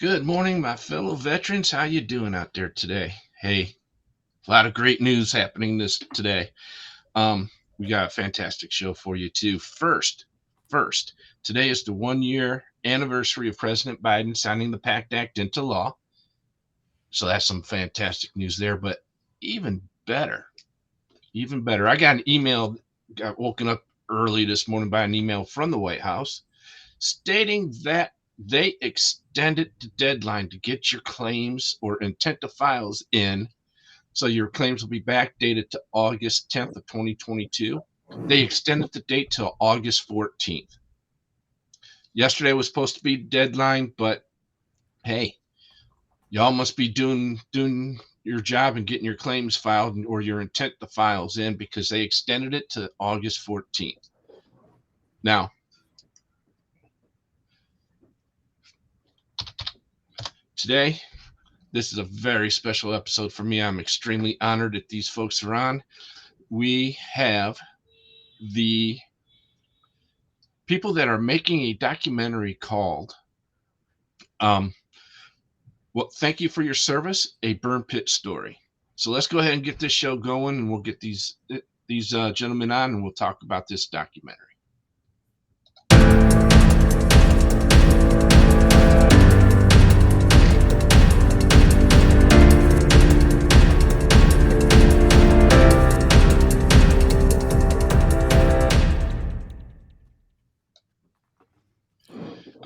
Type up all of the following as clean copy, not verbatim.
Good morning, my fellow veterans. How you doing out there today? Hey, a lot of great news happening this today. We got a fantastic show for you too. First, today is the 1 year anniversary of President Biden signing the PACT Act into law. So that's some fantastic news there. But even better, even better. I got an email. Got woken up early this morning by an email from the White House stating that they extended the deadline to get your claims or intent to files in. So your claims will be backdated to August 10th of 2022. They extended the date till August 14th. Yesterday was supposed to be the deadline, but hey, y'all must be doing your job and getting your claims filed or your intent to files in because they extended it to August 14th. Now, today, this is a very special episode for me. I'm extremely honored that these folks are on. We have the people that are making a documentary called well, thank you for your service, a burn pit story. So let's go ahead and get this show going, and we'll get these gentlemen on, and we'll talk about this documentary.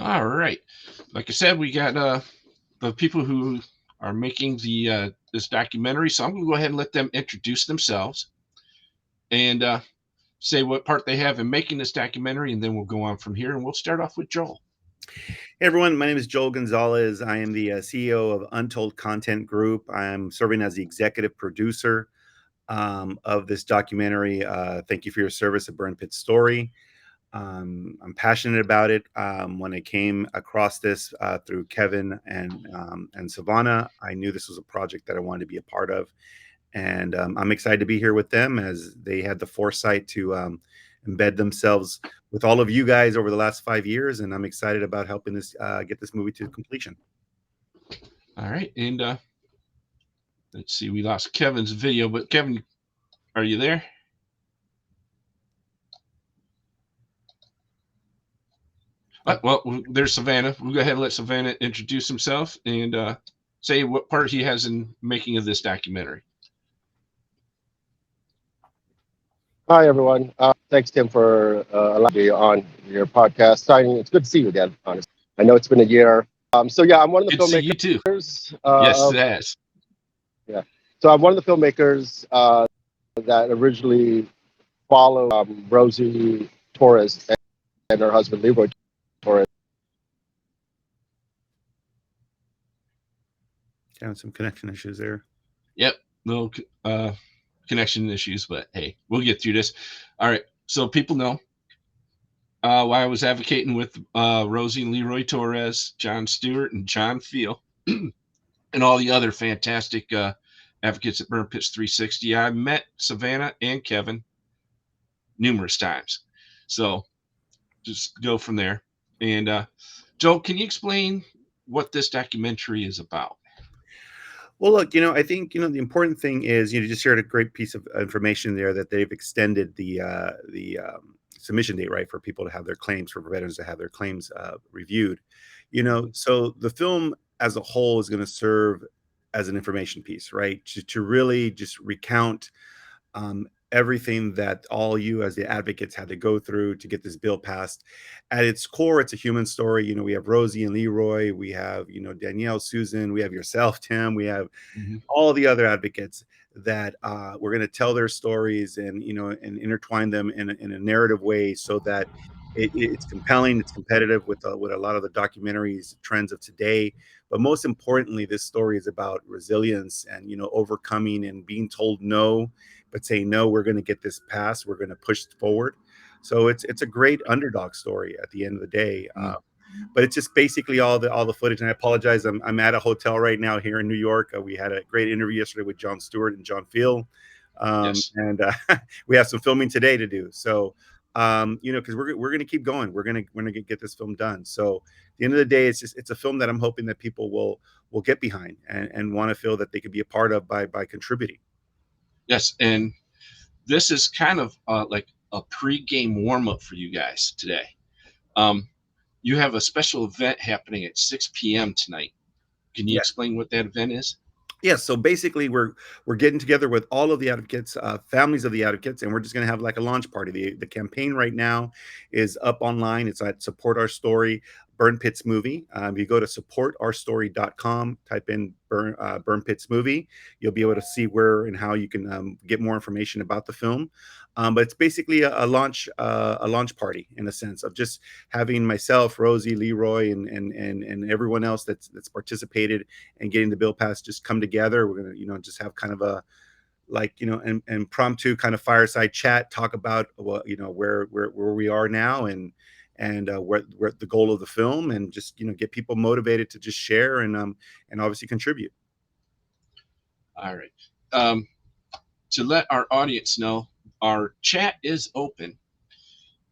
All right, like I said, we got the people who are making the this documentary. So I'm going to go ahead and let them introduce themselves and say what part they have in making this documentary, and then we'll go on from here. And we'll start off with Joel. Hey everyone, my name is Joel Gonzalez. I am the CEO of Untold Content Group. I'm serving as the executive producer of this documentary. Thank you for your service, A Burn Pit Story. I'm passionate about it. When I came across this through Kevin and Savannah, I knew this was a project that I wanted to be a part of. And I'm excited to be here with them as they had the foresight to embed themselves with all of you guys over the last 5 years. And I'm excited about helping this get this movie to completion. All right. And let's see, we lost Kevin's video, but Kevin, are you there? Well, there's Savannah. We'll go ahead and let Savannah introduce himself and say what part he has in making of this documentary. Hi, everyone. Thanks, Tim, for allowing me on your podcast. It's good to see you again, honestly. I know it's been a year. I'm one of the Good to see filmmakers. you too. Yes, it has. Yeah. So I'm one of the filmmakers that originally followed Rosie Torres and her husband, Leroy Torres. Having some connection issues there. Yep. Little connection issues, but hey, we'll get through this. All right. So people know why I was advocating with Rosie and Leroy Torres, John Stewart, and John Feel, and all the other fantastic advocates at Burn Pits 360. I met Savannah and Kevin numerous times. So just go from there. And Joel, can you explain what this documentary is about? Well, look, I think, the important thing is, you just shared a great piece of information there that they've extended the submission date, right, for people to have their claims, for veterans to have their claims reviewed. So the film as a whole is going to serve as an information piece, right, to really just recount everything that all you as the advocates had to go through to get this bill passed. At its core, it's a human story. We have Rosie and Leroy, we have, Danielle, Susan, we have yourself, Tim, we have all the other advocates that we're going to tell their stories and, and intertwine them in a narrative way so that it's compelling, it's competitive with a lot of the documentaries trends of today. But most importantly, this story is about resilience and, overcoming and being told no, but saying, no, we're going to get this passed. We're going to push forward. So it's a great underdog story at the end of the day. But it's just basically all the footage. And I apologize. I'm at a hotel right now here in New York. We had a great interview yesterday with John Stewart and John Feel. Yes. And we have some filming today to do. So because we're gonna keep going. We're gonna get this film done. So at the end of the day, it's a film that I'm hoping that people will get behind and want to feel that they could be a part of by contributing. Yes, and this is kind of like a pre-game warm-up for you guys today. You have a special event happening at 6 p.m. tonight. Can you explain what that event is? Yeah, so basically we're getting together with all of the advocates, families of the advocates, and we're just going to have like a launch party. The campaign right now is up online. It's at Support Our Story, Burn Pits Movie. You go to supportourstory.com, type in Burn Pits Movie. You'll be able to see where and how you can get more information about the film. But it's basically a launch party in a sense of just having myself, Rosie, Leroy, and everyone else that's participated and getting the bill passed just come together. We're gonna just have kind of a an impromptu kind of fireside chat, talk about where we are now and where the goal of the film, and just get people motivated to just share and obviously contribute. All right. To let our audience know, our chat is open.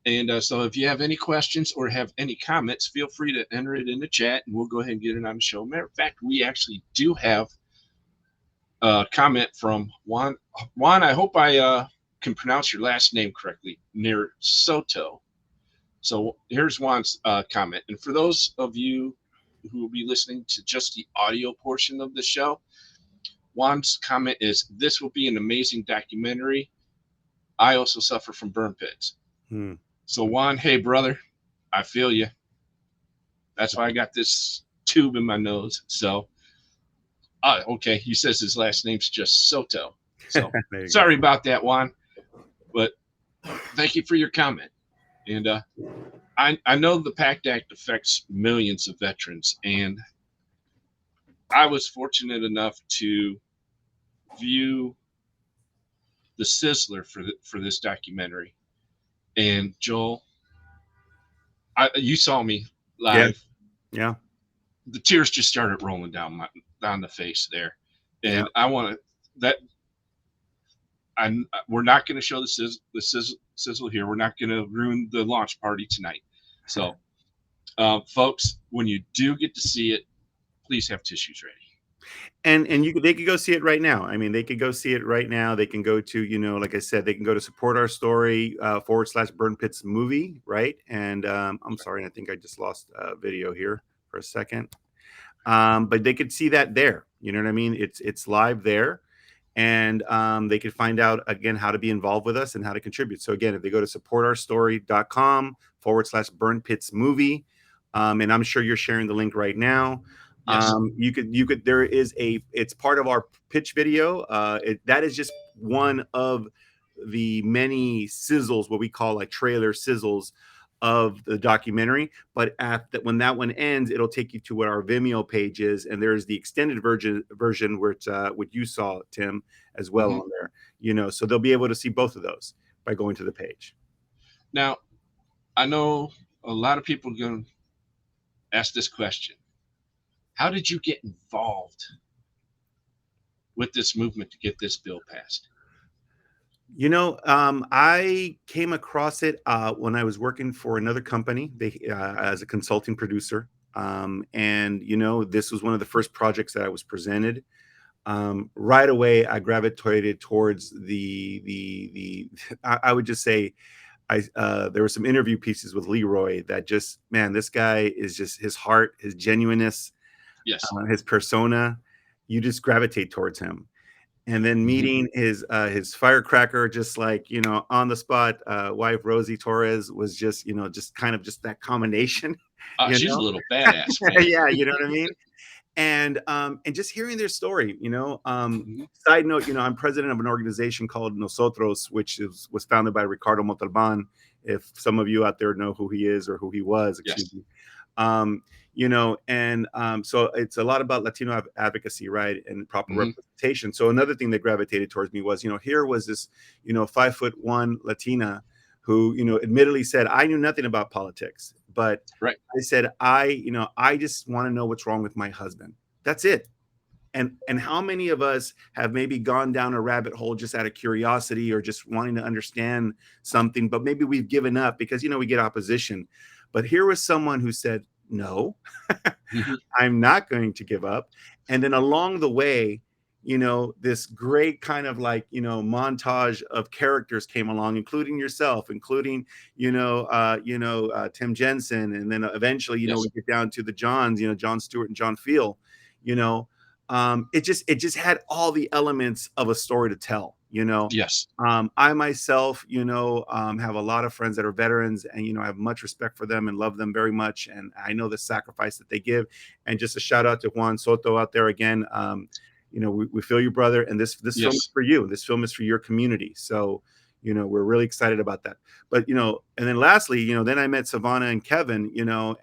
And so if you have any questions or have any comments, feel free to enter it in the chat and we'll go ahead and get it on the show. Matter of fact, we actually do have a comment from Juan. Juan, I hope I can pronounce your last name correctly, near Soto. So here's Juan's comment. And for those of you who will be listening to just the audio portion of the show, Juan's comment is, "This will be an amazing documentary. I also suffer from burn pits." So Juan, hey brother, I feel you. That's why I got this tube in my nose. So, okay, he says his last name's just Soto. So sorry about that, Juan, but thank you for your comment. And I know the PACT Act affects millions of veterans, and I was fortunate enough to view the Sizzler for this documentary. And Joel, you saw me live. Yeah. The tears just started rolling down the face there, and I want to we're not going to show the sizzle here. We're not going to ruin the launch party tonight. So, folks, when you do get to see it, please have tissues ready. And they could go see it right now. I mean, they could go see it right now. They can go to, like I said, they can go to Support Our Story / Burn Pits Movie, right? And I'm sorry, I think I just lost a video here for a second. But they could see that there. You know what I mean? It's live there. And they could find out, again, how to be involved with us and how to contribute. So again, if they go to supportourstory.com / Burn Pits Movie, and I'm sure you're sharing the link right now. Yes. You could there is it's part of our pitch video. That is just one of the many sizzles, what we call like trailer sizzles of the documentary. But when that one ends, it'll take you to what our Vimeo page is, and there's the extended version where it's what you saw, Tim, as well on there. So they'll be able to see both of those by going to the page. Now, I know a lot of people are going to ask this question. How did you get involved with this movement to get this bill passed? I came across it when I was working for another company as a consulting producer. And this was one of the first projects that I was presented. Right away, I gravitated towards I would just say, there were some interview pieces with Leroy that just, man, this guy is just, his heart, his genuineness, yes, his persona, you just gravitate towards him. And then meeting his firecracker, just like, on the spot, wife, Rosie Torres, was just, just kind of just that combination. She's a little badass, man. Yeah, you know what I mean? And just hearing their story, side note, I'm president of an organization called Nosotros, which was founded by Ricardo Montalban. If some of you out there know who he is or who he was, excuse me. So it's a lot about Latino advocacy, right, and proper representation. So another thing that gravitated towards me was, here was this, 5'1" Latina who, admittedly said, I knew nothing about politics, but I said, I just want to know what's wrong with my husband. That's it. And how many of us have maybe gone down a rabbit hole just out of curiosity or just wanting to understand something, but maybe we've given up because we get opposition. But here was someone who said, no, I'm not going to give up. And then along the way, this great kind of montage of characters came along, including yourself, including Tim Jensen, and then eventually Yes. we get down to the Johns, Jon Stewart and John Field. It just had all the elements of a story to tell. Yes. I myself, have a lot of friends that are veterans, and I have much respect for them and love them very much, and I know the sacrifice that they give. And just a shout out to Juan Soto out there again. We feel you, brother, and this film Yes. is for you. This film is for your community. So, we're really excited about that. But and then lastly, then I met Savannah and Kevin,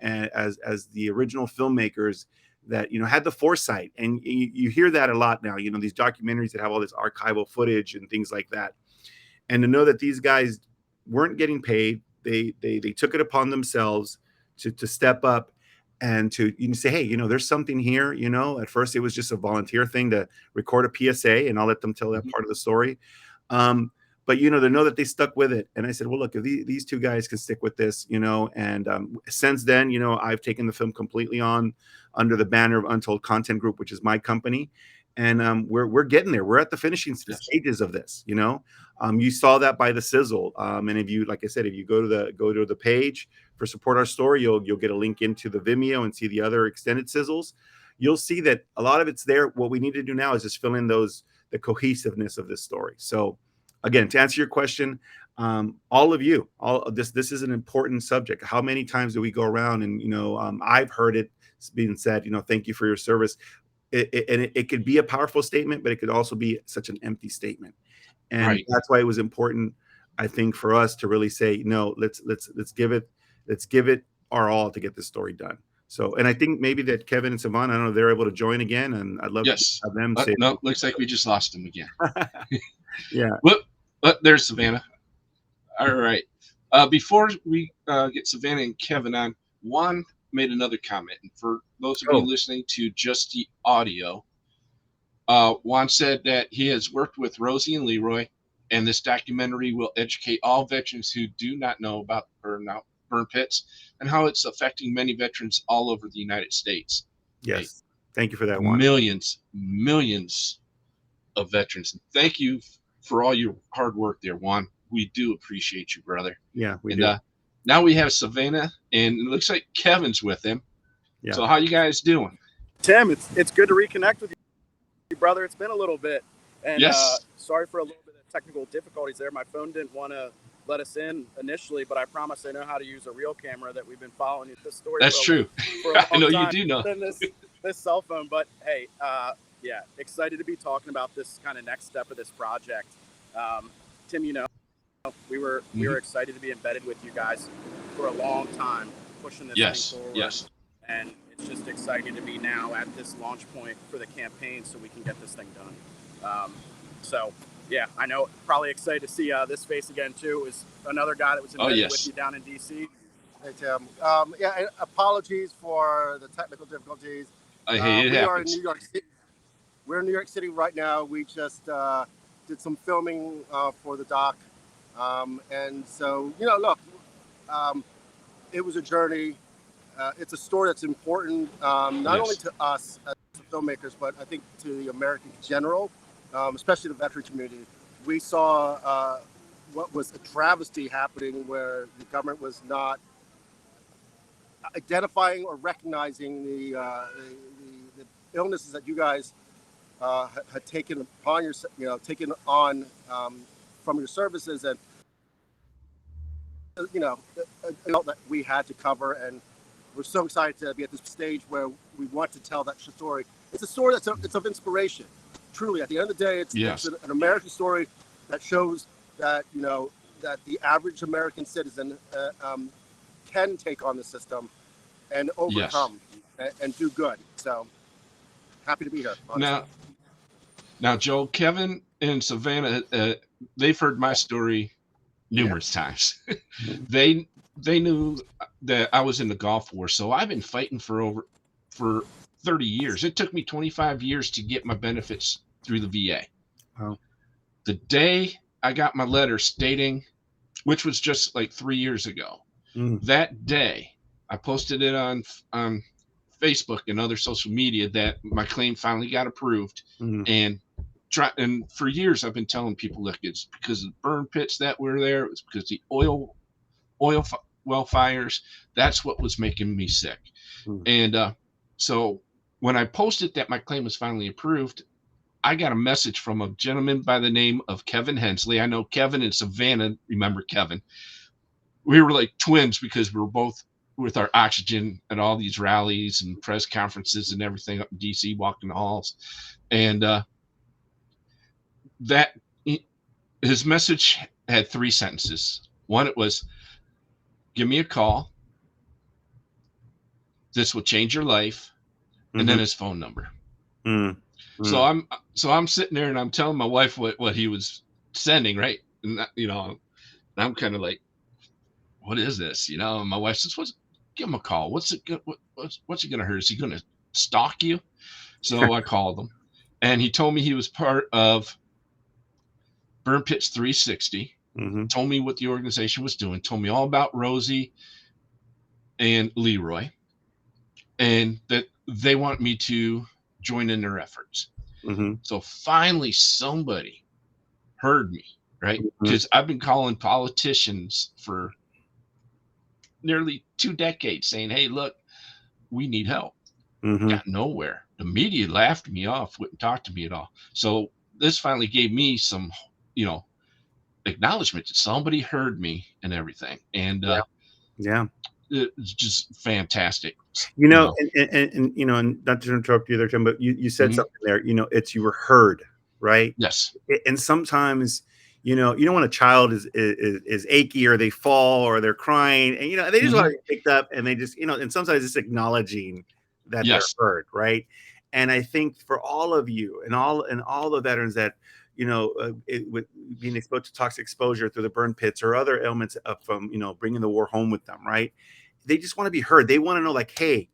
and as the original filmmakers that had the foresight. And you hear that a lot now, these documentaries that have all this archival footage and things like that. And to know that these guys weren't getting paid, they took it upon themselves to step up and to say, hey, there's something here. At first it was just a volunteer thing to record a PSA, and I'll let them tell that part of the story. But to know that they stuck with it. And I said, well, look, if these two guys can stick with this, and since then, I've taken the film completely on under the banner of Untold Content Group, which is my company. And we're getting there. We're at the finishing stages of this. You saw that by the sizzle. And if you, like I said, if you go to the page for Support Our Story, you'll get a link into the Vimeo and see the other extended sizzles. You'll see that a lot of it's there. What we need to do now is just fill in the cohesiveness of this story. So again, to answer your question, all of you, this is an important subject. How many times do we go around and I've heard it being said, thank you for your service. It could be a powerful statement, but it could also be such an empty statement. And that's why it was important, I think, for us to really say, no, let's give it our all to get this story done. So, and I think maybe that Kevin and Savannah, I don't know if they're able to join again, and I'd love to have them say. No, looks like we just lost them again. Yeah. But there's Savannah. All right. Before we get Savannah and Kevin on, Juan made another comment. And for those of you listening to just the audio, Juan said that he has worked with Rosie and Leroy, and this documentary will educate all veterans who do not know about burn pits and how it's affecting many veterans all over the United States. Yes. Right? Thank you for that, Juan. Millions of veterans. Thank you for all your hard work there, Juan. We do appreciate you, brother. Yeah, we do. Now we have Savannah, and it looks like Kevin's with him. Yeah. So how you guys doing? Tim, it's good to reconnect with you, brother. It's been a little bit. And sorry for a little bit of technical difficulties there. My phone didn't want to let us in initially, but I promise I know how to use a real camera that we've been following this story. That's true. I know you do know. Than this cell phone, but hey, excited to be talking about this kind of next step of this project. Tim, we were excited to be embedded with you guys for a long time, pushing this thing forward. Yes. And it's just exciting to be now at this launch point for the campaign so we can get this thing done. I know, probably excited to see this face again too. It was another guy that was embedded with you down in DC. Hey Tim, apologies for the technical difficulties. I hate it we happens. are in New York City. We're in New York City right now. We just did some filming for the doc, and so look, it was a journey. It's a story that's important, not only to us as filmmakers, but I think to the American in general, especially the veteran community. We saw what was a travesty happening where the government was not identifying or recognizing the illnesses that you guys had taken upon taken on from your services, and that we had to cover. And we're so excited to be at this stage where we want to tell that story. It's a story it's of inspiration. Truly, at the end of the day, it's an American story that shows that that the average American citizen can take on the system and overcome and do good. So happy to be here. Honestly. Now, Joe, Kevin, and Savannah, they've heard my story numerous times. They knew that I was in the Gulf War, so I've been fighting for 30 years. It took me 25 years to get my benefits through the VA. Wow. The day I got my letter stating, which was just like 3 years ago, that day I posted it on Facebook and other social media that my claim finally got approved. And for years I've been telling people, look, it's because of the burn pits that were there. It was because the oil well fires. That's what was making me sick. And so when I posted that my claim was finally approved, I got a message from a gentleman by the name of Kevin Hensley. I know Kevin and Savannah. Remember Kevin? We were like twins because we were both with our oxygen at all these rallies and press conferences and everything up in DC, walking the halls. And that his message had 3 sentences. One, it was, give me a call. This will change your life. And then his phone number. So I'm sitting there and I'm telling my wife what he was sending, right? And I'm kind of like, what is this? And my wife says, give him a call. What's it going to hurt? Is he going to stalk you? So I called him, and he told me he was part of Burn Pits 360. Told me what the organization was doing. Told me all about Rosie and Leroy, and that they want me to join in their efforts. So finally somebody heard me, right? Because I've been calling politicians for nearly 2 decades saying, hey, look, we need help. Got nowhere. The media laughed me off, wouldn't talk to me at all. So this finally gave me some, acknowledgement that somebody heard me and everything. And it's just fantastic. And not to interrupt you there, Tim, but you said something there, it's, you were heard, right? Yes. And sometimes, when a child is achy, or they fall, or they're crying, and they just want to get picked up, and they just, and sometimes it's acknowledging that they're heard, right? And I think for all of you and all the veterans that, with being exposed to toxic exposure through the burn pits or other ailments from, bringing the war home with them, right? They just want to be heard. They want to know, like, hey,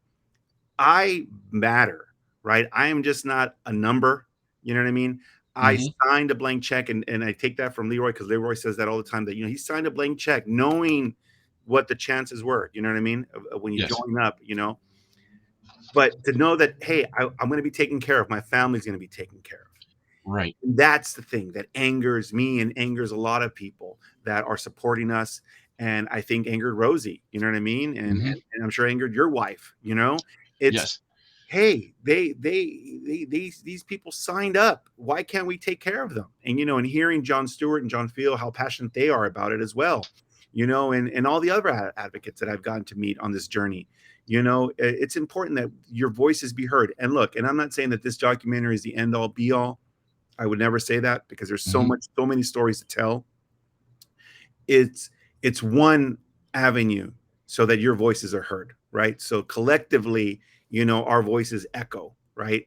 I matter, right? I am just not a number. You know what I mean? I signed a blank check, and I take that from Leroy, because Leroy says that all the time, that, he signed a blank check knowing what the chances were, you know what I mean? When you join up, but to know that, hey, I'm going to be taken care of. My family's going to be taken care of. Right. And that's the thing that angers me and angers a lot of people that are supporting us. And I think angered Rosie, you know what I mean? And I'm sure angered your wife, it's, hey, these people signed up. Why can't we take care of them? And, and hearing John Stewart and John Field, how passionate they are about it as well, and all the other advocates that I've gotten to meet on this journey, it's important that your voices be heard. And look, and I'm not saying that this documentary is the end all be all. I would never say that, because there's so many stories to tell. It's one avenue so that your voices are heard, right? So collectively, our voices echo, right,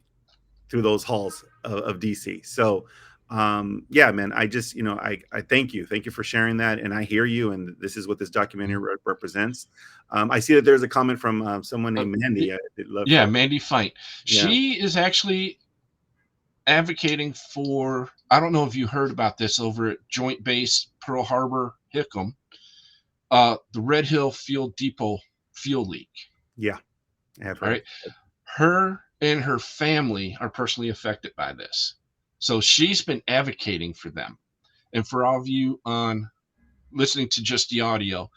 through those halls of DC. So, man, I just, I thank you for sharing that, and I hear you, and this is what this documentary represents. I see that there's a comment from someone named Mandy. Mandy Fight. She is actually advocating for, I don't know if you heard about this, over at Joint Base Pearl Harbor Hickam, the Red Hill Fuel Depot fuel leak. Yeah. I have heard. Right. Her and her family are personally affected by this. So she's been advocating for them. And for all of you on listening to just the audio,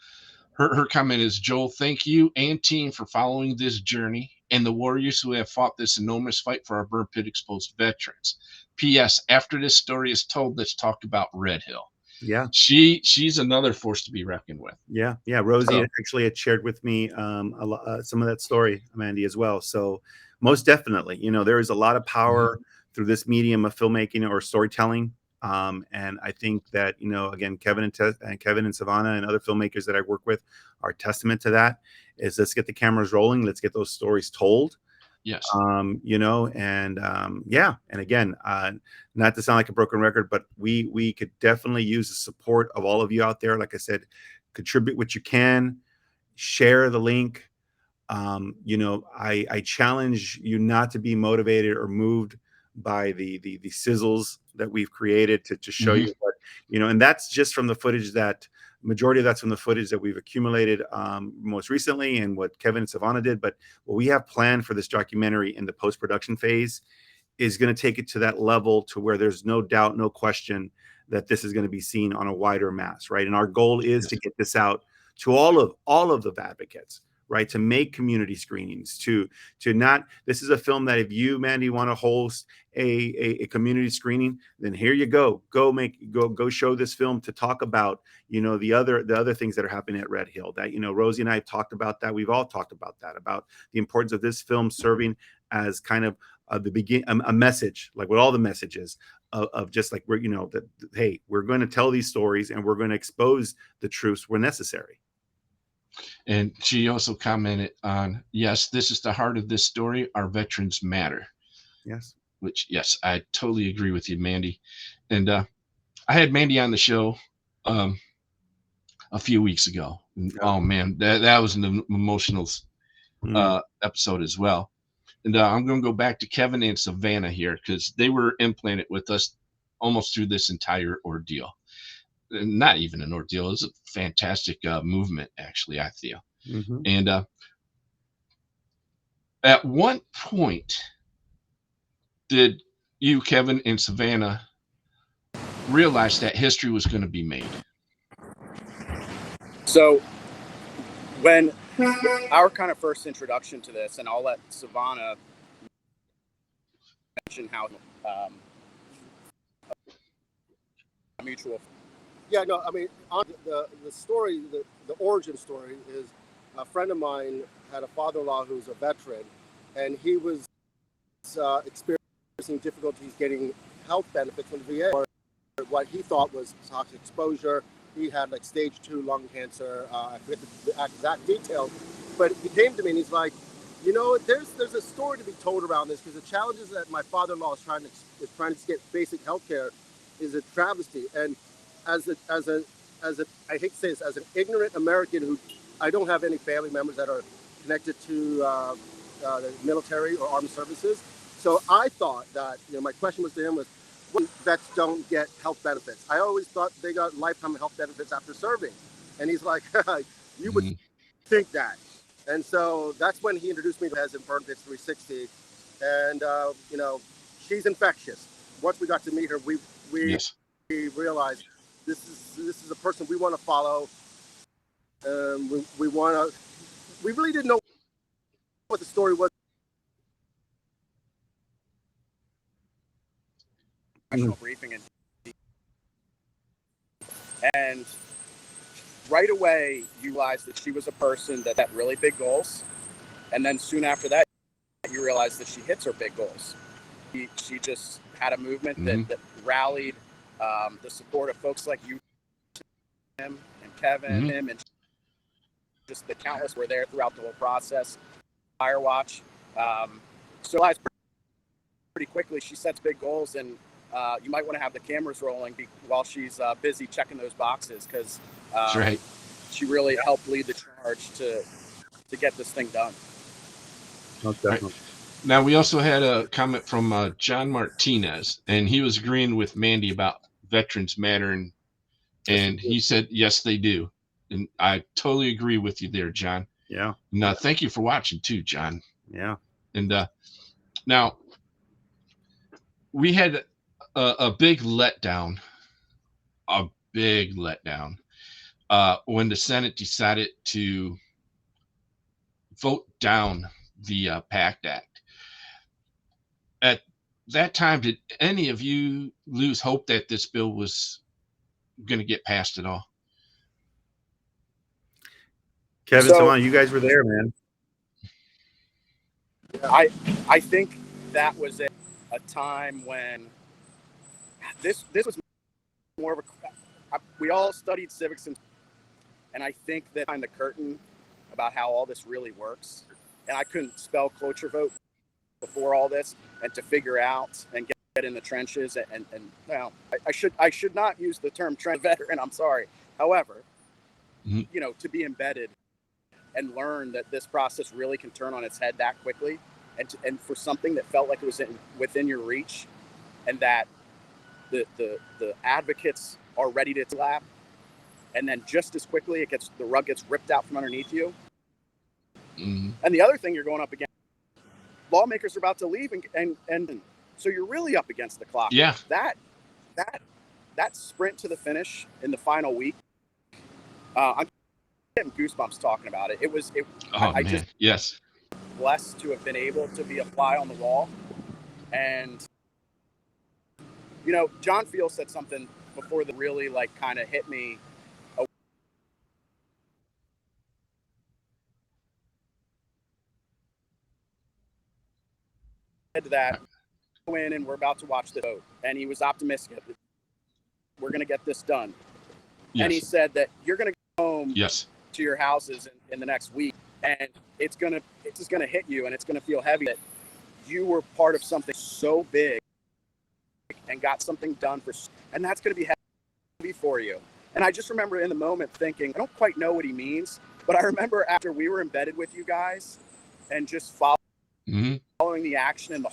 her comment is, Joel, thank you and team for following this journey and the warriors who have fought this enormous fight for our burn pit exposed veterans. P.S. After this story is told, let's talk about Red Hill. Yeah. She's another force to be reckoned with. Yeah. Rosie actually had shared with me some of that story, Mandy, as well. So most definitely, there is a lot of power through this medium of filmmaking or storytelling. And I think that, again, Kevin and Savannah and other filmmakers that I work with are testament to that. Is let's get the cameras rolling. Let's get those stories told. Yes. And again, not to sound like a broken record, but we could definitely use the support of all of you out there. Like I said, contribute what you can, share the link, I challenge you not to be motivated or moved by the sizzles that we've created to show Mhm. you what, and that's just from the footage that majority of that's from the footage that we've accumulated most recently and what Kevin and Savannah did. But what we have planned for this documentary in the post-production phase is going to take it to that level to where there's no doubt, no question that this is going to be seen on a wider mass, right? And our goal is Yes. to get this out to all of the advocates, right? To make community screenings, to not. This is a film that if you, Mandy, want to host a community screening, then here you go. Go show this film to talk about the other things that are happening at Red Hill. That Rosie and I have talked about that. We've all talked about that, about the importance of this film serving as kind of the begin a message, like with all the messages of just like we're that hey, we're going to tell these stories and we're going to expose the truths where necessary. And she also commented on, yes, this is the heart of this story. Our veterans matter. Yes. Which, yes, I totally agree with you, Mandy. And I had Mandy on the show a few weeks ago. And, oh man, that was an emotional episode as well. And I'm going to go back to Kevin and Savannah here because they were implanted with us almost through this entire ordeal. Not even an ordeal. It was a fantastic movement, actually, I feel. Mm-hmm. And at one point, did you, Kevin, and Savannah realize that history was going to be made? So when our kind of first introduction to this, and I'll let Savannah mention how mutual. Yeah, no, I mean, the story, the origin story is a friend of mine had a father-in-law who's a veteran, and he was experiencing difficulties getting health benefits from the VA. Or what he thought was toxic exposure. He had like stage 2 lung cancer. I forget the exact details, but he came to me and he's like, there's a story to be told around this because the challenges that my father-in-law is trying to get basic health care is a travesty. And as a I hate to say this, as an ignorant American who I don't have any family members that are connected to the military or armed services, so I thought that my question was to him was, when vets don't get health benefits? I always thought they got lifetime health benefits after serving, and he's like, you would think that. And so that's when he introduced me to As in Burn Pits 360, and she's infectious. Once we got to meet her, we Yes. realized this is a person we want to follow. We really didn't know what the story was. Briefing and right away you realized that she was a person that had really big goals, and then soon after that you realized that she hits her big goals. She just had a movement that rallied the support of folks like you, him and Kevin, him, and just the countless were there throughout the whole process. Firewatch. So pretty quickly she sets big goals, and you might want to have the cameras rolling while she's busy checking those boxes, because That's right. she really helped lead the charge to get this thing done. Okay. Right. Now, we also had a comment from John Martinez, and he was agreeing with Mandy about veterans matter, and he said, yes, they do. And I totally agree with you there, John. Yeah. Now, thank you for watching too, John. Yeah. And now we had a big letdown, when the Senate decided to vote down the PACT Act. At that time, did any of you lose hope that this bill was going to get passed at all? Kevin, Savannah, you guys were there, man. I think that was a time when this was more of a, we all studied civics, and I think that behind the curtain about how all this really works, and I couldn't spell cloture vote before all this, and to figure out and get in the trenches, and well, I should not use the term trench veteran, I'm sorry. However, to be embedded and learn that this process really can turn on its head that quickly, and for something that felt like it was within your reach, and that the advocates are ready to lap, and then just as quickly the rug gets ripped out from underneath you. Mm-hmm. And the other thing you're going up against, lawmakers are about to leave, and so you're really up against the clock. Yeah. That sprint to the finish in the final week, I'm getting goosebumps talking about it. I just yes. blessed to have been able to be a fly on the wall. And John Field said something before that really kind of hit me. That go in and we're about to watch the vote, and he was optimistic. We're going to get this done. Yes. And he said that you're going to go home yes. to your houses in the next week, and it's just going to hit you, and it's going to feel heavy that you were part of something so big and got something done and that's going to be heavy for you. And I just remember in the moment thinking, I don't quite know what he means, but I remember after we were embedded with you guys and just following the action and the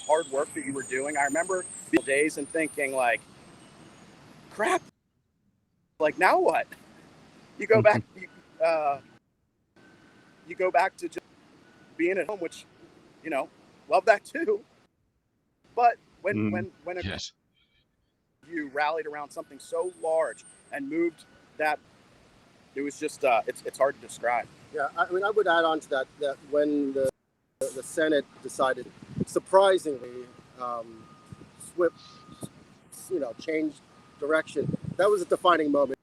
hard work that you were doing, I remember the days and thinking crap, now what? You go back, you go back to just being at home, which, love that too. But when yes. you rallied around something so large and moved that, it was just, it's hard to describe. Yeah, I would add on to that when the Senate decided, surprisingly, change direction, that was a defining moment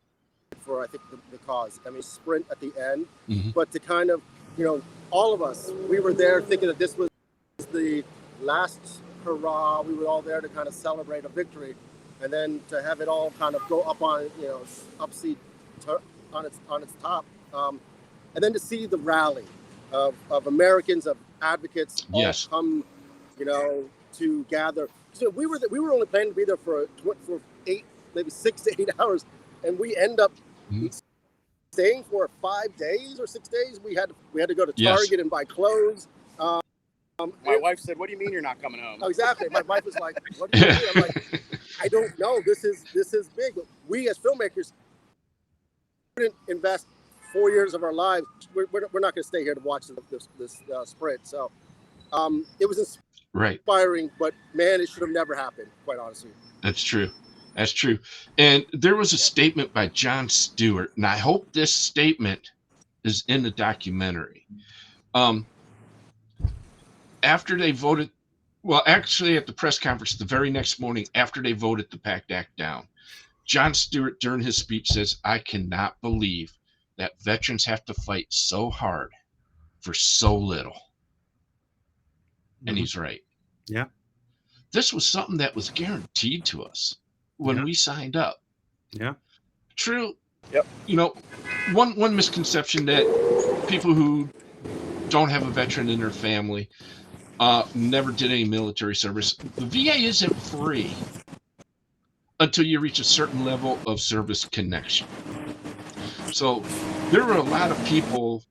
for, I think, the cause. Sprint at the end, but to kind of, all of us, we were there thinking that this was the last hurrah. We were all there to kind of celebrate a victory, and then to have it all kind of go up on, upseat on its top, and then to see the rally of Americans, of advocates, all come, to gather. So we were only planning to be there for maybe 6 to 8 hours, and we end up staying for 5 days or 6 days. We had to go to Target and buy clothes. My wife said, "What do you mean you're not coming home?" Oh, exactly. My wife was like, "What do you mean?" I'm like, "I don't know. This is big." But we as filmmakers couldn't invest 4 years of our lives. We're not going to stay here to watch this sprint. So it was inspiring, but man, it should have never happened, quite honestly. That's true. That's true. And there was a statement by Jon Stewart, and I hope this statement is in the documentary. After they voted, well, actually at the press conference the very next morning after they voted the PACT Act down, Jon Stewart during his speech says, "I cannot believe that veterans have to fight so hard for so little." And he's right. Yeah. This was something that was guaranteed to us when we signed up. Yeah. True. Yep. One misconception that people who don't have a veteran in their family never did any military service. The VA isn't free until you reach a certain level of service connection. So there were a lot of people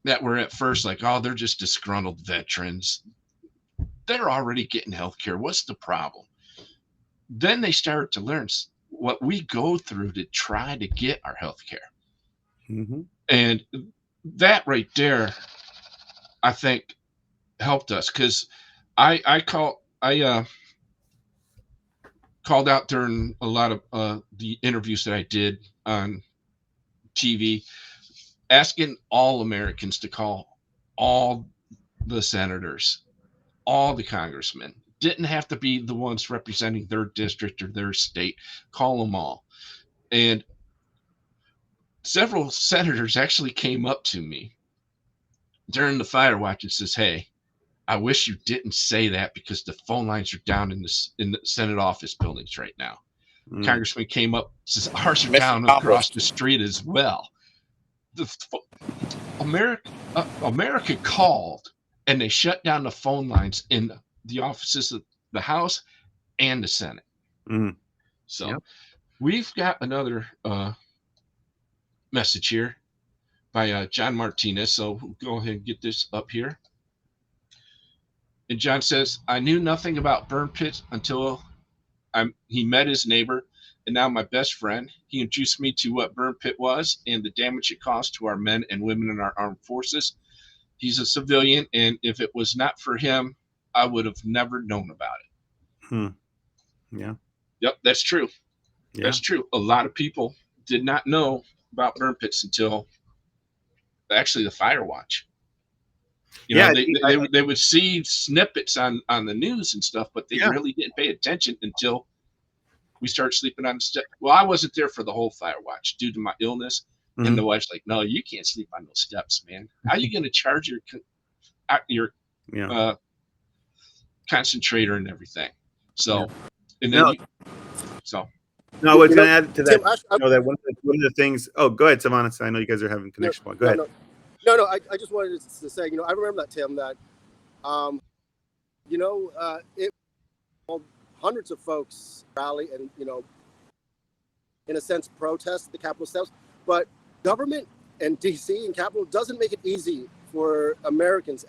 that were at first like, "Oh, they're just disgruntled veterans. They're already getting health care. What's the problem?" Then they started to learn what we go through to try to get our health care. And that right there, I think, helped us, because I called out during a lot of the interviews that I did on TV, asking all Americans to call all the senators, all the congressmen. Didn't have to be the ones representing their district or their state. Call them all. And several senators actually came up to me during the fire watch and says, "Hey, I wish you didn't say that, because the phone lines are down in the Senate office buildings right now." Congressman came up, says, "Ours are down across the street as well." America called, and they shut down the phone lines in the offices of the House and the Senate. So we've got another message here. by John Martinez. So we'll go ahead and get this up here. And John says, I knew nothing about burn pits until he met his neighbor, and now my best friend. He introduced me to what burn pit was and the damage it caused to our men and women in our armed forces. He's a civilian, and if it was not for him, I would have never known about it. Yeah. Yep, that's true. Yeah. That's true. A lot of people did not know about burn pits until actually the Fire Watch. You know, they would see snippets on the news and stuff, but they really didn't pay attention until we started sleeping on the step. Well, I wasn't there for the whole Fire Watch due to my illness. Mm-hmm. And the wife's like, no, you can't sleep on those steps, man. How are you going to charge your concentrator and everything? So, and then no, I was going to add to that. Tim, that one of the things. Oh, go ahead, Savannah. I know you guys are having connection. Go ahead. No, I just wanted to say, I remember that, Tim, that, it hundreds of folks rally and, in a sense, protest the Capitol steps, but government and DC and Capitol doesn't make it easy for Americans,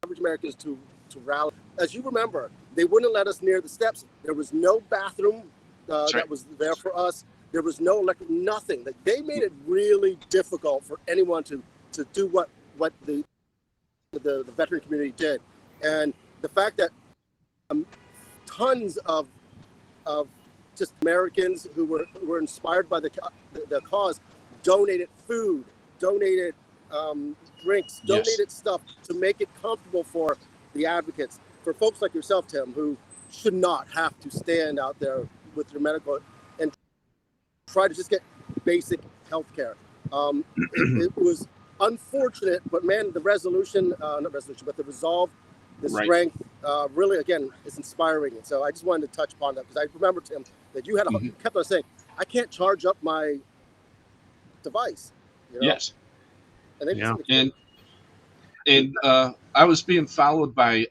average Americans, to rally. As you remember, they wouldn't let us near the steps. There was no bathroom that was there for us. There was no electric, nothing. They made it really difficult for anyone to do what the veteran community did. And the fact that tons of just Americans who were inspired by the cause donated food, donated drinks, donated stuff to make it comfortable for the advocates, for folks like yourself, Tim, who should not have to stand out there with your medical and try to just get basic health care. It was unfortunate, but man, the resolve, the strength, really, again, is inspiring. And so I just wanted to touch upon that, because I remember, Tim, that you had you kept on saying, I can't charge up my device. Yes. And I was being followed by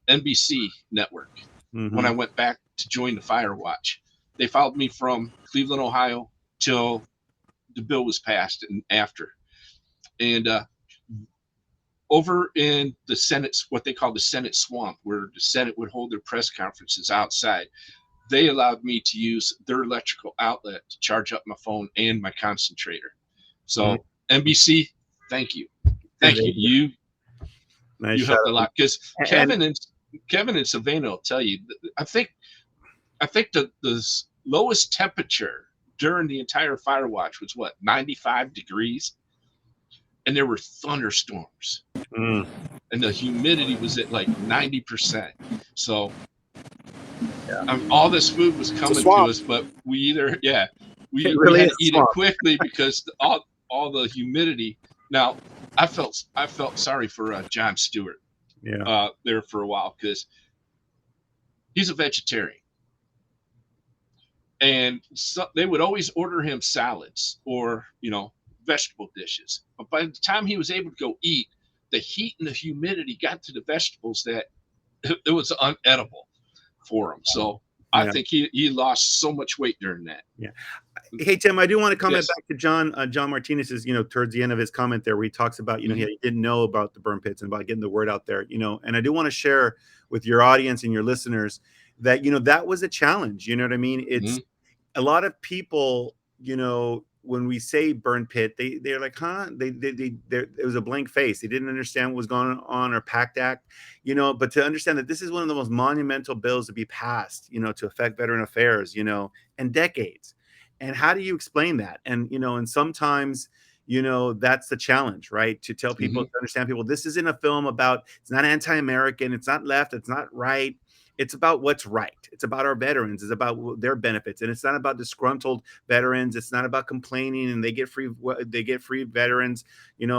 NBC network when I went back to join the Fire Watch. They followed me from Cleveland, Ohio, till the bill was passed and after. And over in the Senate, what they call the Senate swamp, where the Senate would hold their press conferences outside, they allowed me to use their electrical outlet to charge up my phone and my concentrator. So NBC, thank you. Thank you. You helped a lot, because Kevin and Savannah will tell you, I think the lowest temperature during the entire Fire Watch was 95 degrees. And there were thunderstorms, and the humidity was at 90%. So all this food was coming to us, but we had to eat it quickly because all the humidity. Now, I felt sorry for Jon Stewart there for a while, because he's a vegetarian, and so they would always order him salads or vegetable dishes. But by the time he was able to go eat, the heat and the humidity got to the vegetables that it was unedible for him. So I think he lost so much weight during that. Yeah. Hey, Tim, I do want to comment back to John Martinez's, towards the end of his comment there, where he talks about, he didn't know about the burn pits and about getting the word out there, and I do want to share with your audience and your listeners that, that was a challenge. You know what I mean? It's a lot of people, when we say burn pit, they're like, huh? It was a blank face. They didn't understand what was going on, or PACT Act, but to understand that this is one of the most monumental bills to be passed, to affect veteran affairs, in decades. And how do you explain that? And, and sometimes, that's the challenge, right? To tell people, to understand people, this isn't a film about, it's not anti-American, it's not left, it's not right. It's about what's right. It's about our veterans. It's about their benefits, and it's not about disgruntled veterans. It's not about complaining and they get free veterans,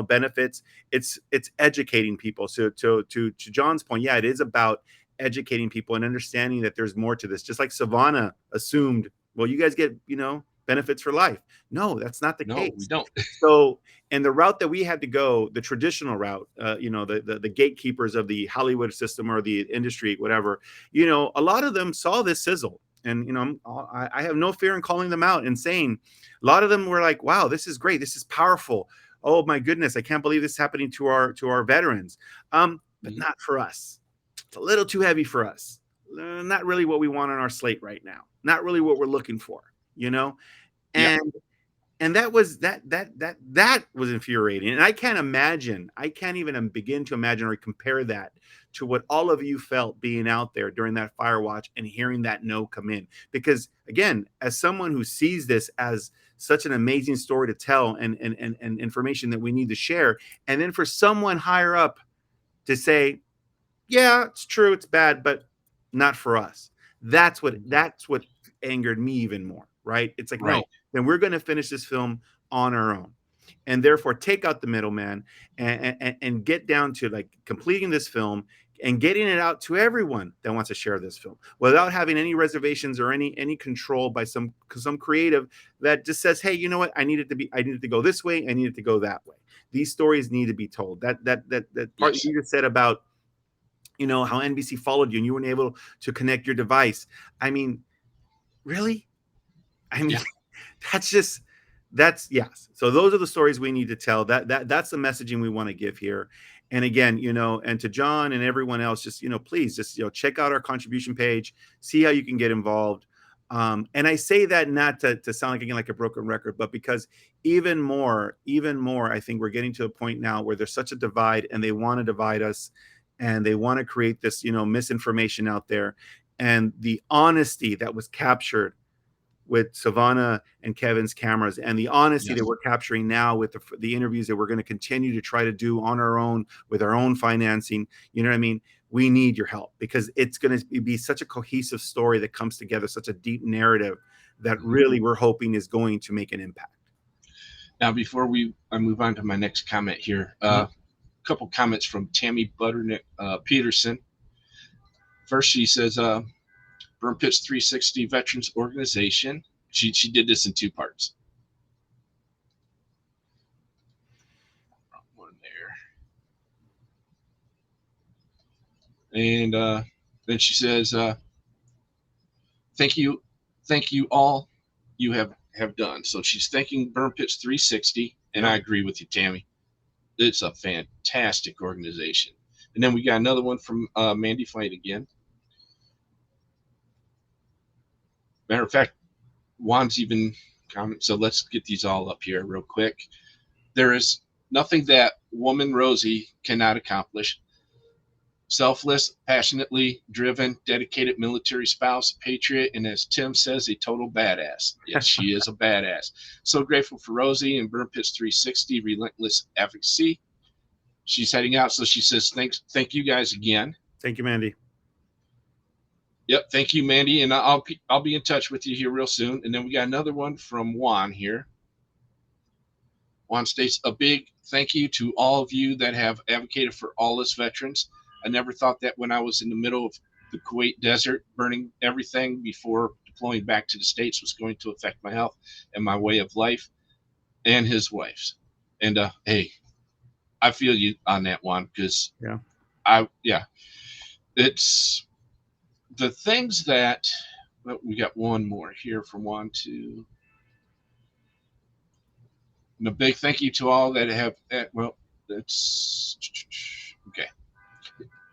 benefits. It's educating people. So to John's point, it is about educating people and understanding that there's more to this. Just like Savannah assumed, well, you guys get benefits for life. No, that's not the case. We don't. So, and the route that we had to go, the traditional route, the gatekeepers of the Hollywood system or the industry, whatever, a lot of them saw this sizzle. And, I have no fear in calling them out and saying, a lot of them were like, wow, this is great. This is powerful. oh my goodness, I can't believe this is happening to our veterans. But Mhm. not for us. It's a little too heavy for us. Not really what we want on our slate right now. Not really what we're looking for, you know? Yeah. And that was infuriating. And I can't even begin to imagine or compare that to what all of you felt being out there during that fire watch and hearing that no come in. Because again, as someone who sees this as such an amazing story to tell and information that we need to share, and then for someone higher up to say, yeah, it's true, it's bad, but not for us. That's what angered me even more, right? It's like, no, Right. then we're going to finish this film on our own, and therefore take out the middleman and get down to like completing this film and getting it out to everyone that wants to share this film without having any reservations or any control by some creative that just says, hey, you know what, I need it to go this way, I need it to go that way. These stories need to be told. That part Yes. you just said about how NBC followed you and you weren't able to connect your device. I mean, really? I mean, Yeah. that's yes. So those are the stories we need to tell. That's the messaging we want to give here. And again, and to John and everyone else, just please just check out our contribution page, see how you can get involved. And I say that not to sound like, again, like a broken record, but because even more, I think we're getting to a point now where there's such a divide, and they want to divide us, and they want to create this misinformation out there. And the honesty that was captured with Savannah and Kevin's cameras, and the honesty that Yes. we're capturing now with the interviews that we're going to continue to try to do on our own with our own financing. You know what I mean? We need your help, because it's going to be such a cohesive story that comes together, such a deep narrative that really we're hoping is going to make an impact. Now, before I move on to my next comment here, a couple comments from Tammy Butternick Peterson. First, she says, Burn Pits 360 Veterans Organization. She did this in two parts. One there. And then she says, thank you all you have done. So she's thanking Burn Pits 360, and I agree with you, Tammy. It's a fantastic organization. And then we got another one from Mandy Fight again. Matter of fact, Juan's even comment. So let's get these all up here real quick. There is nothing that woman Rosie cannot accomplish. Selfless, passionately driven, dedicated military spouse, patriot, and as Tim says, a total badass. Yes, she is a badass. So grateful for Rosie and Burn Pits 360, relentless advocacy. She's heading out, so she says, thank you guys again. Thank you, Mandy. Yep, thank you, Mandy, and I'll be in touch with you here real soon. And then we got another one from Juan here. Juan states, a big thank you to all of you that have advocated for all us veterans. I never thought that when I was in the middle of the Kuwait desert, burning everything before deploying back to the States was going to affect my health and my way of life and his wife's. And hey, I feel you on that one, because it's the things that we got one more here from Juan to. And a big thank you to all that have, that's okay.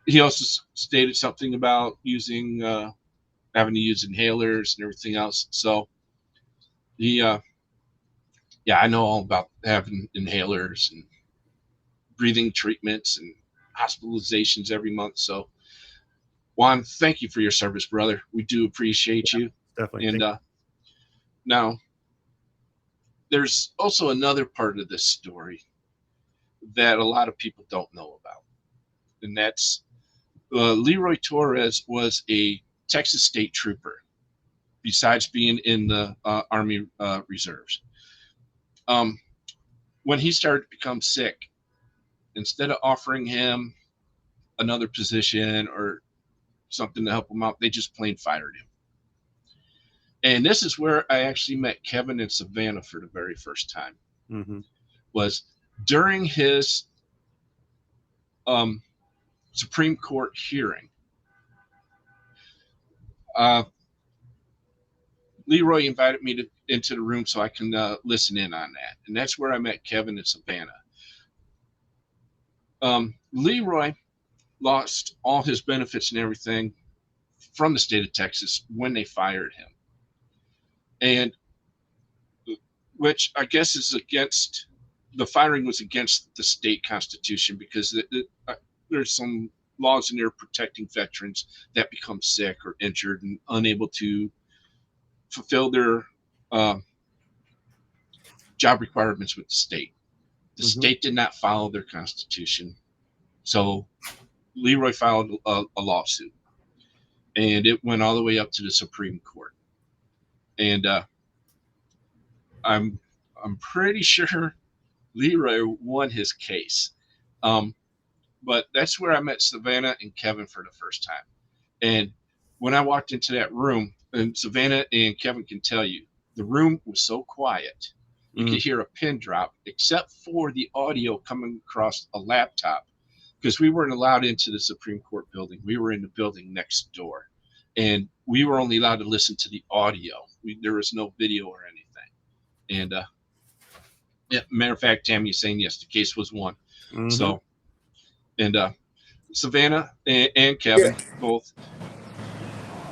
He also stated something about having to use inhalers and everything else. So he, I know all about having inhalers and breathing treatments and hospitalizations every month. So Juan, thank you for your service, brother. We do appreciate you. Definitely. And now there's also another part of this story that a lot of people don't know about. And that's Leroy Torres was a Texas State Trooper, besides being in the Army Reserves. When he started to become sick, instead of offering him another position or something to help him out, they just plain fired him. And this is where I actually met Kevin and Savannah for the very first time. Was during his Supreme Court hearing. Leroy invited me to into the room so I can listen in on that. And that's where I met Kevin and Savannah. Leroy lost all his benefits and everything from the state of Texas when they fired him. And which I guess is against, the firing was against the state constitution, because there's some laws in there protecting veterans that become sick or injured and unable to fulfill their job requirements with the state. The state did not follow their constitution. So Leroy filed a lawsuit, and it went all the way up to the Supreme Court. And I'm pretty sure Leroy won his case. But that's where I met Savannah and Kevin for the first time. And when I walked into that room, and Savannah and Kevin can tell you, the room was so quiet. You could hear a pin drop, except for the audio coming across a laptop, because we weren't allowed into the Supreme Court building. We were in the building next door, and we were only allowed to listen to the audio. There was no video or anything. And yeah, matter of fact, Tammy is saying yes, the case was won. So, and Savannah and Kevin both,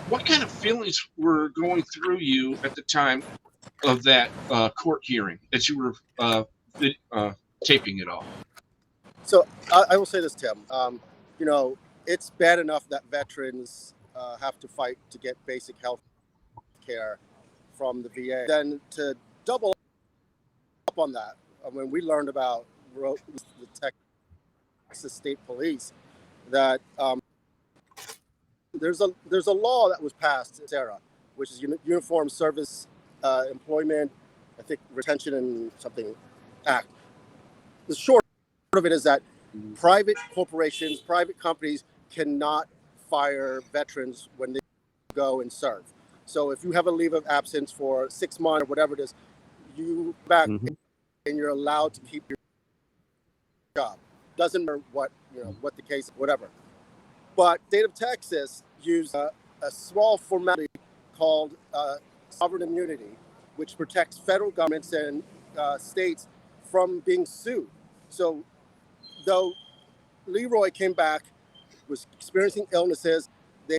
what kind of feelings were going through you at the time of that court hearing as you were taping it all? So I will say this, Tim. You know, it's bad enough that veterans have to fight to get basic health care from the VA. Then to double up on that, when we learned about the Texas State Police, that there's a law that was passed, Sarah, which is Uniform Service Employment, I think, Retention and something Act. The short of it is that private corporations, private companies cannot fire veterans when they go and serve. So if you have a leave of absence for 6 months or whatever it is, you back and you're allowed to keep your job. Doesn't matter what what the case, whatever. But state of Texas used a small formality called sovereign immunity, which protects federal governments and states from being sued. So though Leroy came back, was experiencing illnesses, they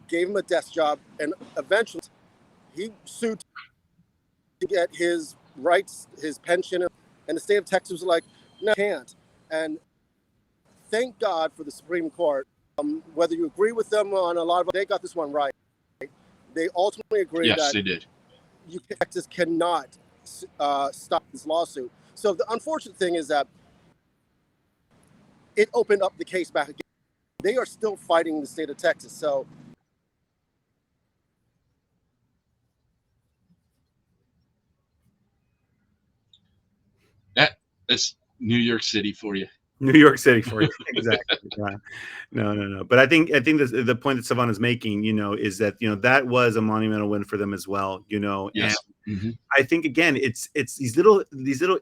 gave him a desk job, and eventually he sued to get his rights, his pension, and the state of Texas was like, no, can't. And thank God for the Supreme Court. Whether you agree with them on a lot of, they got this one right. They ultimately agreed that they did. Texas cannot stop this lawsuit. So the unfortunate thing is that it opened up the case back again. They are still fighting the state of Texas. So that's New York City for you. New York City for you. Exactly. No. But I think the point that Savannah's making, is that, that was a monumental win for them as well, Yes. And I think, again, it's these little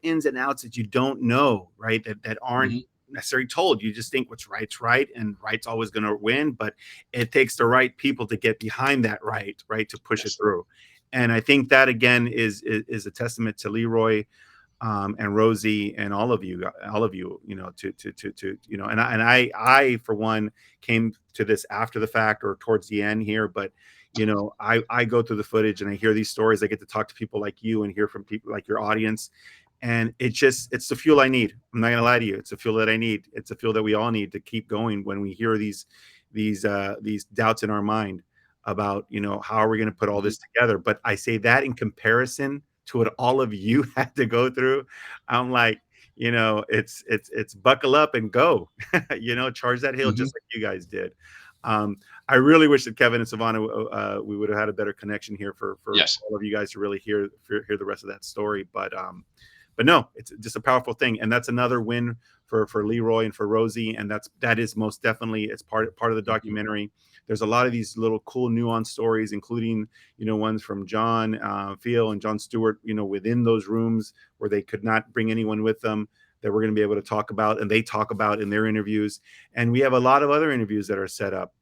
ins and outs that you don't know, right? That aren't necessarily told. You just think what's right's right, and right's always going to win, but it takes the right people to get behind that right, to push it through. And I think that, again, is a testament to Leroy, and Rosie and all of you, and I for one came to this after the fact or towards the end here, but I go through the footage and I hear these stories. I get to talk to people like you and hear from people like your audience, and it's the fuel I need. I'm not gonna lie to you, it's the fuel that I need. It's the fuel that we all need to keep going when we hear these doubts in our mind about how are we going to put all this together. But I say that in comparison to what all of you had to go through, I'm like, it's buckle up and go, charge that hill just like you guys did. I really wish that Kevin and Savannah, we would have had a better connection here for all of you guys to really hear the rest of that story. But no, it's just a powerful thing. And that's another win for Leroy and for Rosie. And that is most definitely, it's part of the documentary. There's a lot of these little cool nuanced stories, including, ones from John Field and John Stewart, within those rooms where they could not bring anyone with them, that we're going to be able to talk about, and they talk about in their interviews. And we have a lot of other interviews that are set up.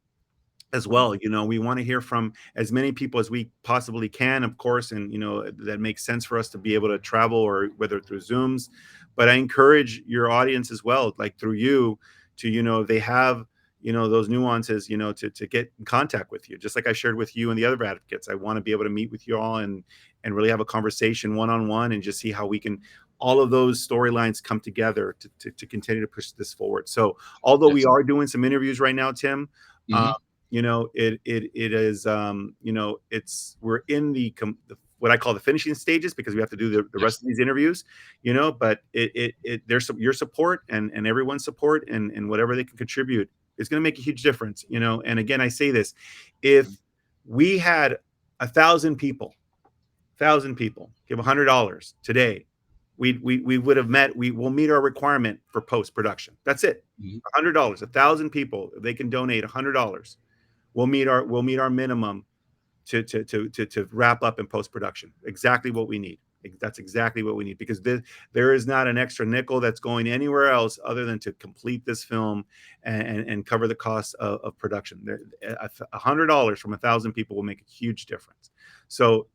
as well. You know, we want to hear from as many people as we possibly can, of course, and you know that makes sense for us to be able to travel, or whether through Zooms. But I encourage your audience as well, like through you, to, you know, they have, you know, those nuances, you know, to get in contact with you, just like I shared with you and the other advocates. I want to be able to meet with you all and really have a conversation one on one, and just see how we can, all of those storylines come together to continue to push this forward. So although we Yes. are doing some interviews right now, Tim, Mhm. you know, it is, you know, we're in the what I call the finishing stages, because we have to do the Yes. rest of these interviews, you know. But there's your support and everyone's support, and whatever they can contribute is going to make a huge difference, you know. And again, I say this: if we had 1,000 people give $100 today, we would have met. We will meet our requirement for post production. That's it. Mhm. $100. 1,000 people, if they can donate $100, we'll meet our minimum to wrap up in post production. Exactly what we need. That's exactly what we need, because there is not an extra nickel that's going anywhere else other than to complete this film and cover the costs of production. $100 from 1,000 people will make a huge difference. So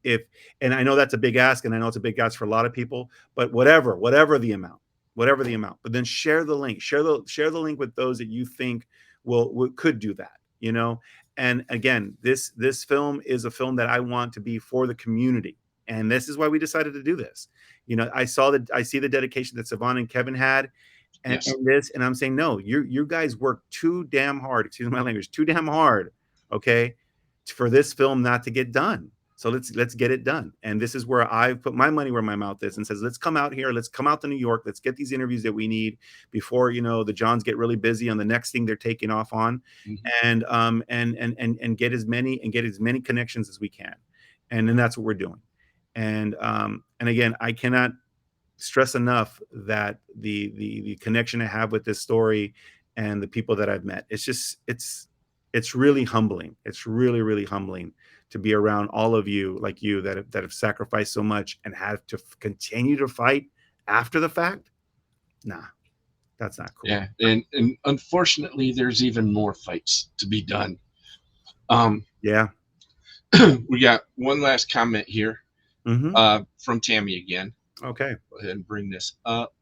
and I know that's a big ask, and I know it's a big ask for a lot of people, but whatever the amount, but then share the link, share the link with those that you think could do that, you know. And again, this film is a film that I want to be for the community, and this is why we decided to do this. You know, I see the dedication that Savon and Kevin had, and, Yes. and I'm saying, no, you guys worked too damn hard. Excuse my language, too damn hard. Okay, for this film not to get done. So let's get it done. And this is where I put my money where my mouth is, and says, let's come out here, let's come out to New York, let's get these interviews that we need before, you know, the Johns get really busy on the next thing they're taking off on, Mhm. and get as many connections as we can. And then that's what we're doing. And again, I cannot stress enough that the connection I have with this story and the people that I've met, it's really humbling. It's really, really humbling to be around all of you, like you, that have sacrificed so much and have to continue to fight after the fact. Nah, that's not cool. Yeah, and unfortunately, there's even more fights to be done. Um, Yeah. we got one last comment here Hmm. from Tammy again. Okay. Go ahead and bring this up.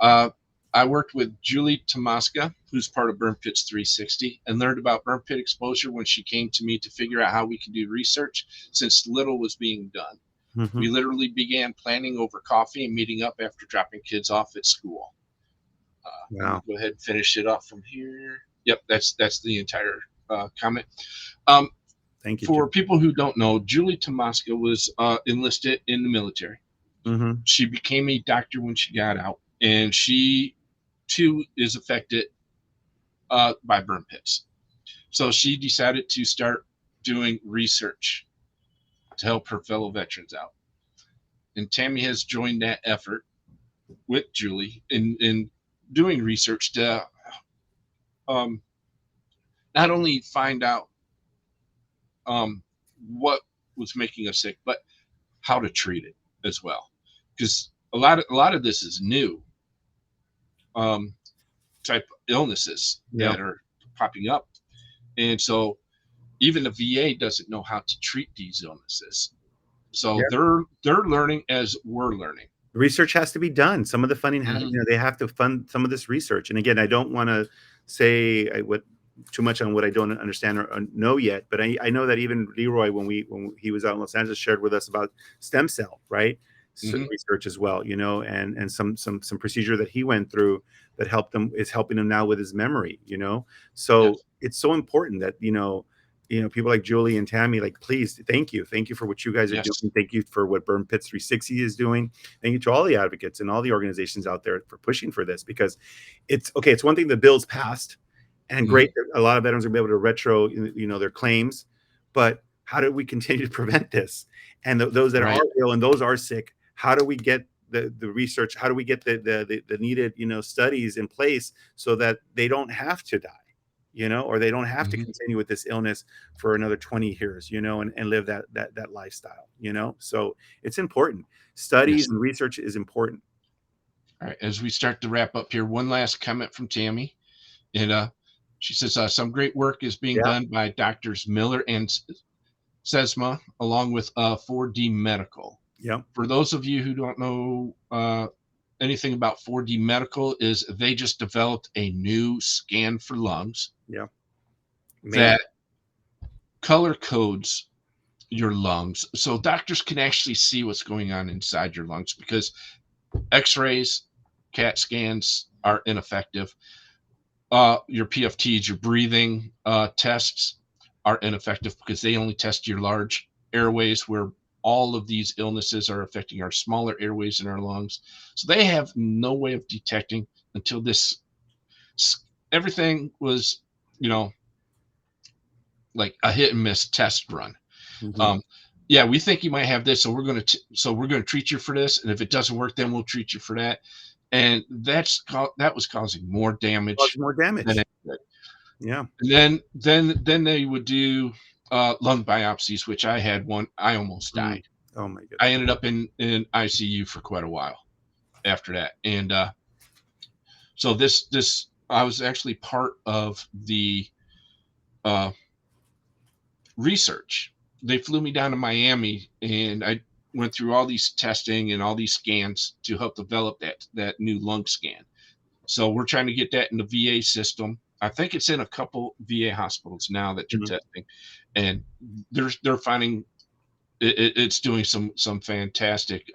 Uh, I worked with Julie Tomaska, who's part of Burn Pits 360, and learned about burn pit exposure when she came to me to figure out how we could do research, since little was being done. Hmm. We literally began planning over coffee and meeting up after dropping kids off at school. Wow. Go ahead and finish it off from here. Yep, that's the entire comment. Thank you. For people who don't know, Julie Tomaska was enlisted in the military. Hmm. She became a doctor when she got out, and she too is affected by burn pits. So she decided to start doing research to help her fellow veterans out. And Tammy has joined that effort with Julie in doing research to not only find out what was making us sick, but how to treat it as well. Because a lot of this is new type illnesses that are popping up, and so even the VA doesn't know how to treat these illnesses. So they're learning as we're learning. Research has to be done. Some of the funding, you know, they have to fund some of this research. And again, I don't want to say too much on what I don't understand or know yet, but I know that even Leroy, when he was out in Los Angeles, shared with us about stem cell, right? Research as well, you know, and some procedure that he went through that is helping him now with his memory, you know. So it's so important that, you know, people like Julie and Tammy, like, please, thank you for what you guys are doing. Thank you for what Burn Pits 360 is doing. Thank you to all the advocates and all the organizations out there for pushing for this, because it's one thing the bill's passed, and great, a lot of veterans are able to retro, you know, their claims, but how do we continue to prevent this? And those that are ill and those are sick, how do we get the research? How do we get the needed, you know, studies in place so that they don't have to die, you know, or they don't have to continue with this illness for another 20 years, you know, and live that lifestyle, you know? So it's important. Studies and research is important. All right. As we start to wrap up here, one last comment from Tammy. And She says some great work is being Yeah. done by Doctors Miller and Sesma, along with 4D Medical. Yeah. For those of you who don't know anything about 4D Medical, is they just developed a new scan for lungs Yeah. that color codes your lungs, so doctors can actually see what's going on inside your lungs, because x-rays, CAT scans are ineffective. Your PFTs, your breathing tests are ineffective because they only test your large airways, where all of these illnesses are affecting our smaller airways in our lungs. So they have no way of detecting until this, everything was, like a hit and miss test run. Mhm. Yeah, we think you might have this, so we're going to treat you for this, and if it doesn't work, then we'll treat you for that. And that was causing more damage Cause more damage. than anything. Yeah. And then they would do lung biopsies, which I had one. I almost died. Oh my goodness. I ended up in ICU for quite a while after that. And so this I was actually part of the research. They flew me down to Miami, and I went through all these testing and all these scans to help develop that new lung scan. So we're trying to get that in the VA system. I think it's in a couple VA hospitals now that you're testing, and they're finding it's doing some fantastic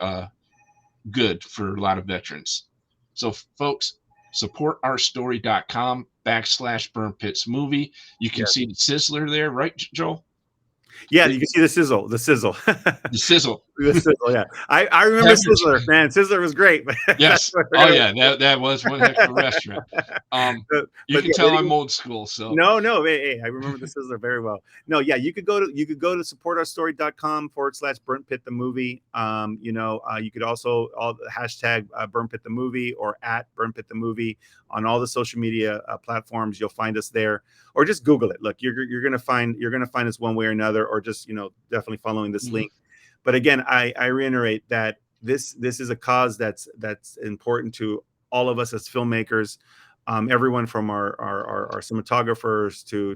good for a lot of veterans. So folks, supportourstory.com/Burn Pits Movie. You can see the Sizzler there, right, Joel? Yeah, you can see the sizzle. The sizzle. The sizzle, yeah. I remember Sizzler, man. Sizzler was great. Yes. Oh yeah, that was one heck of a restaurant. You can tell I'm old school. So no, hey, I remember the Sizzler very well. No, yeah, you could go to supportourstory.com/Burnt Pit the Movie. You could also hashtag Burnt Pit the Movie or @Burnt Pit the Movie on all the social media platforms. You'll find us there, or just Google it. Look, you're gonna find us one way or another, or just definitely following this link. But again, I reiterate that this is a cause that's important to all of us as filmmakers. Everyone from our cinematographers to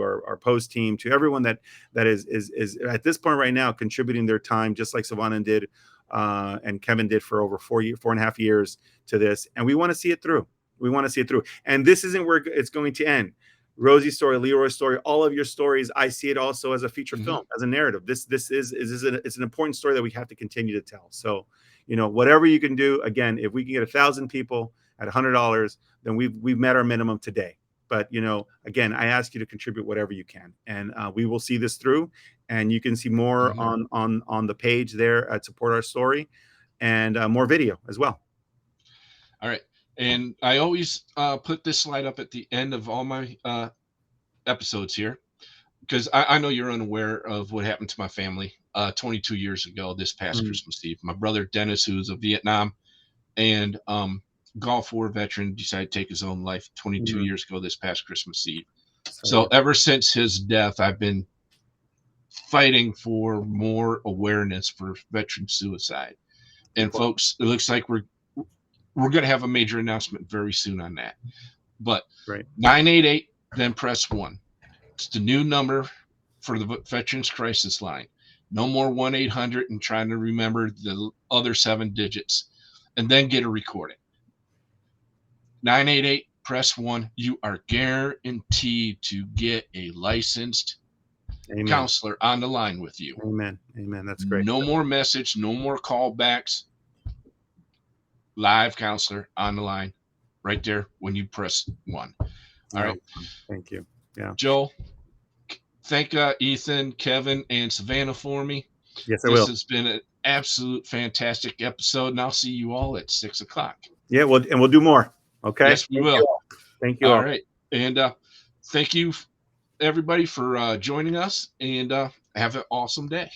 our post team, to everyone that is at this point right now contributing their time, just like Savannah did and Kevin did for over 4.5 years to this. And we want to see it through. And this isn't where it's going to end. Rosie's story, Leroy's story, all of your stories, I see it also as a feature film, as a narrative. It's an important story that we have to continue to tell. So, whatever you can do, again, if we can get 1,000 people at $100, then we've met our minimum today. But again, I ask you to contribute whatever you can, and we will see this through. And you can see more on the page there at Support Our Story, and more video as well. All right. And I always put this slide up at the end of all my episodes here, because I know you're unaware of what happened to my family 22 years ago this past Christmas Eve. My brother Dennis, who's a Vietnam and Gulf War veteran, decided to take his own life 22 years ago this past Christmas Eve. So ever since his death, I've been fighting for more awareness for veteran suicide. And folks, it looks like we're going to have a major announcement very soon on that. But 988, then press 1. It's the new number for the Veterans Crisis Line. No more 1-800 and trying to remember the other 7 digits, and then get a recording. 988, press 1. You are guaranteed to get a licensed counselor on the line with you. Amen. That's great. No more message, no more callbacks. Live counselor on the line right there when you press 1. All right. Thank you. Yeah. Joel, thank Ethan, Kevin, and Savannah for me. Yes, I will. This has been an absolute fantastic episode, and I'll see you all at 6 o'clock. Yeah, we'll do more. Okay. Yes, we will. Thank you. All right. And thank you, everybody, for joining us, and have an awesome day.